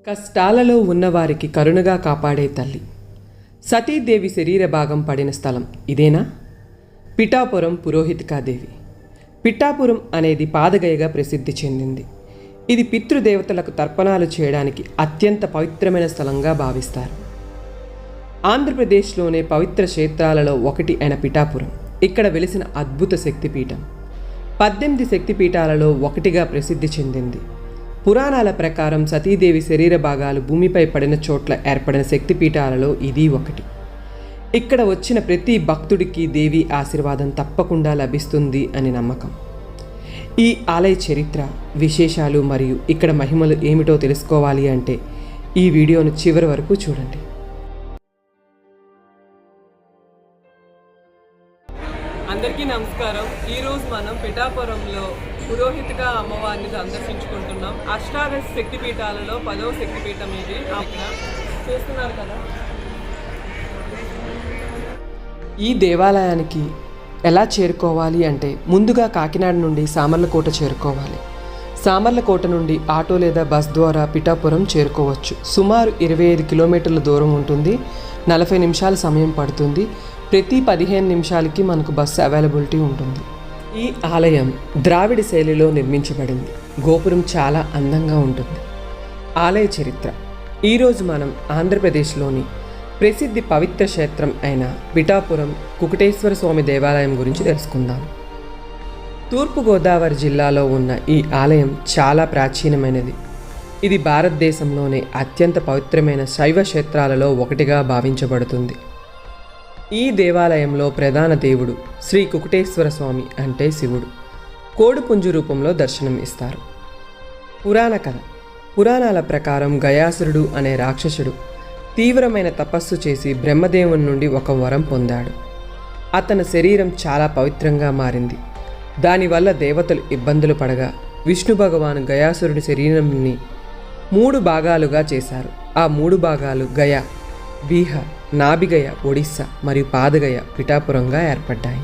కష్టాలలో ఉన్నవారికి కరుణగా కాపాడే తల్లి. సతీదేవి శరీర భాగం పడిన స్థలం ఇదేనా? పిఠాపురం పురోహితికాదేవి. పిఠాపురం అనేది పాదగయగా ప్రసిద్ధి చెందింది. ఇది పితృదేవతలకు తర్పణాలు చేయడానికి అత్యంత పవిత్రమైన స్థలంగా భావిస్తారు. ఆంధ్రప్రదేశ్లోనే పవిత్ర క్షేత్రాలలో ఒకటి అయిన పిఠాపురం ఇక్కడ వెలిసిన అద్భుత శక్తిపీఠం. 18 శక్తిపీఠాలలో ఒకటిగా ప్రసిద్ధి చెందింది. పురాణాల ప్రకారం సతీదేవి శరీర భాగాలు భూమిపై పడిన చోట్ల ఏర్పడిన శక్తిపీఠాలలో ఇది ఒకటి. ఇక్కడ వచ్చిన ప్రతి భక్తుడికి దేవి ఆశీర్వాదం తప్పకుండా లభిస్తుంది అని నమ్మకం. ఈ ఆలయ చరిత్ర, విశేషాలు మరియు ఇక్కడ మహిమలు ఏమిటో తెలుసుకోవాలి అంటే ఈ వీడియోను చివరి వరకు చూడండి. అందరికీ నమస్కారం. ఈరోజు మనం పిఠాపురంలో పురోహితిగా అమ్మవారిని సందర్శించుకుంటున్నాం. అష్టాదశ శక్తిపీఠాలలో 10వ శక్తిపీఠం ఇది. ఇక్కడ చూస్తున్నారు కదా. ఈ దేవాలయానికి ఎలా చేరుకోవాలి అంటే ముందుగా కాకినాడ నుండి సామర్లకోట చేరుకోవాలి. సామర్లకోట నుండి ఆటో లేదా బస్ ద్వారా పిఠాపురం చేరుకోవచ్చు. సుమారు 25 కిలోమీటర్ల దూరం ఉంటుంది. 40 నిమిషాల సమయం పడుతుంది. ప్రతి 15 నిమిషాలకి మనకు బస్సు అవైలబిలిటీ ఉంటుంది. ఈ ఆలయం ద్రావిడ శైలిలో నిర్మించబడింది. గోపురం చాలా అందంగా ఉంటుంది. ఆలయ చరిత్ర. ఈరోజు మనం ఆంధ్రప్రదేశ్లోని ప్రసిద్ధి పవిత్ర క్షేత్రం అయిన పిఠాపురం కుకుటేశ్వర స్వామి దేవాలయం గురించి తెలుసుకుందాం. తూర్పుగోదావరి జిల్లాలో ఉన్న ఈ ఆలయం చాలా ప్రాచీనమైనది. ఇది భారతదేశంలోనే అత్యంత పవిత్రమైన శైవ క్షేత్రాలలో ఒకటిగా భావించబడుతుంది. ఈ దేవాలయంలో ప్రధాన దేవుడు శ్రీ కుకుటేశ్వర స్వామి అంటే శివుడు కోడిపుంజు రూపంలో దర్శనం ఇస్తారు. పురాణ కథ. పురాణాల ప్రకారం గయాసురుడు అనే రాక్షసుడు తీవ్రమైన తపస్సు చేసి బ్రహ్మదేవుని నుండి ఒక వరం పొందాడు. అతని శరీరం చాలా పవిత్రంగా మారింది. దానివల్ల దేవతలు ఇబ్బందులు పడగా విష్ణు భగవాను గయాసురుడి శరీరంని 3 భాగాలుగా చేశారు. ఆ 3 భాగాలు గయ, బీహార్, నాభిగయ ఒడిస్సా మరియు పాదగయ పిఠాపురంగా ఏర్పడ్డాయి.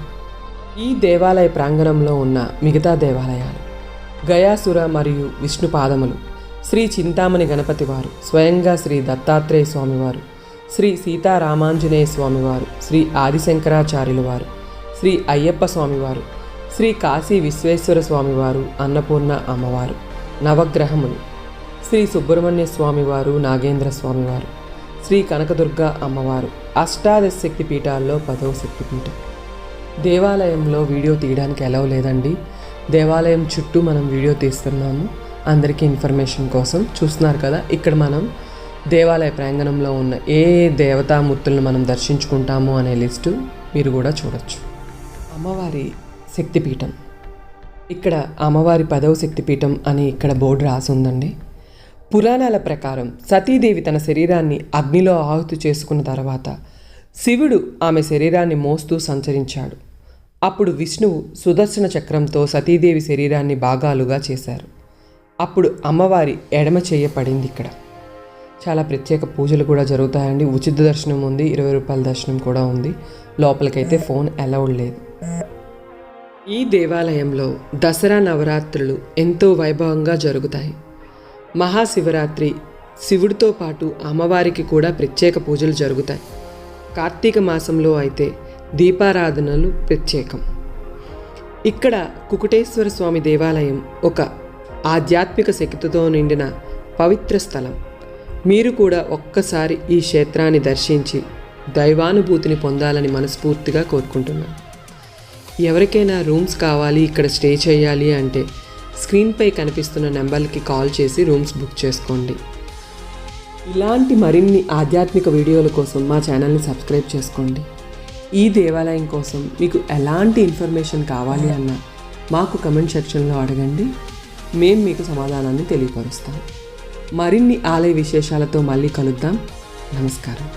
ఈ దేవాలయ ప్రాంగణంలో ఉన్న మిగతా దేవాలయాలు గయాసుర మరియు విష్ణు పాదములు, శ్రీ చింతామణి గణపతి వారు, స్వయంగా శ్రీ దత్తాత్రేయ స్వామివారు, శ్రీ సీతారామాంజనేయ స్వామివారు, శ్రీ ఆదిశంకరాచార్యుల వారు, శ్రీ అయ్యప్ప స్వామివారు, శ్రీ కాశీ విశ్వేశ్వర స్వామివారు, అన్నపూర్ణ అమ్మవారు, నవగ్రహములు, శ్రీ సుబ్రహ్మణ్య స్వామివారు, నాగేంద్ర స్వామివారు, శ్రీ కనకదుర్గ అమ్మవారు. అష్టాదశ శక్తి పీఠాల్లో 10వ శక్తిపీఠం. దేవాలయంలో వీడియో తీయడానికి ఎలవ్ లేదండి. దేవాలయం చుట్టూ మనం వీడియో తీస్తున్నాము అందరికీ ఇన్ఫర్మేషన్ కోసం. చూస్తున్నారు కదా, ఇక్కడ మనం దేవాలయ ప్రాంగణంలో ఉన్న ఏ దేవతామూర్తులను మనం దర్శించుకుంటాము అనే లిస్టు మీరు కూడా చూడొచ్చు. అమ్మవారి శక్తిపీఠం. ఇక్కడ అమ్మవారి 10వ శక్తిపీఠం అని ఇక్కడ బోర్డు రాసి ఉందండి. పురాణాల ప్రకారం సతీదేవి తన శరీరాన్ని అగ్నిలో ఆహుతి చేసుకున్న తర్వాత శివుడు ఆమె శరీరాన్ని మోస్తూ సంచరించాడు. అప్పుడు విష్ణువు సుదర్శన చక్రంతో సతీదేవి శరీరాన్ని భాగాలుగా చేశారు. అప్పుడు అమ్మవారి ఎడమ చెయ్య పడింది. ఇక్కడ చాలా ప్రత్యేక పూజలు కూడా జరుగుతాయండి. ఉచిత దర్శనం ఉంది, 20 రూపాయల దర్శనం కూడా ఉంది. లోపలికైతే ఫోన్ అలౌడ్ లేదు. ఈ దేవాలయంలో దసరా నవరాత్రులు ఎంతో వైభవంగా జరుగుతాయి. మహాశివరాత్రి శివుడితో పాటు అమ్మవారికి కూడా ప్రత్యేక పూజలు జరుగుతాయి. కార్తీక మాసంలో అయితే దీపారాధనలు ప్రత్యేకం. ఇక్కడ కుకుటేశ్వర స్వామి దేవాలయం ఒక ఆధ్యాత్మిక శక్తితో నిండిన పవిత్ర స్థలం. మీరు కూడా ఒక్కసారి ఈ క్షేత్రాన్ని దర్శించి దైవానుభూతిని పొందాలని మనస్ఫూర్తిగా కోరుకుంటున్నాను. ఎవరికైనా రూమ్స్ కావాలి, ఇక్కడ స్టే చేయాలి అంటే స్క్రీన్పై కనిపిస్తున్న నెంబర్కి కాల్ చేసి రూమ్స్ బుక్ చేసుకోండి. ఇలాంటి మరిన్ని ఆధ్యాత్మిక వీడియోల కోసం మా ఛానల్ని సబ్స్క్రైబ్ చేసుకోండి. ఈ దేవాలయం కోసం మీకు ఎలాంటి ఇన్ఫర్మేషన్ కావాలి అన్నా మాకు కమెంట్ సెక్షన్లో అడగండి. మేము మీకు సమాధానాన్ని తెలియపరుస్తాం. మరిన్ని ఆలయ విశేషాలతో మళ్ళీ కలుద్దాం. నమస్కారం.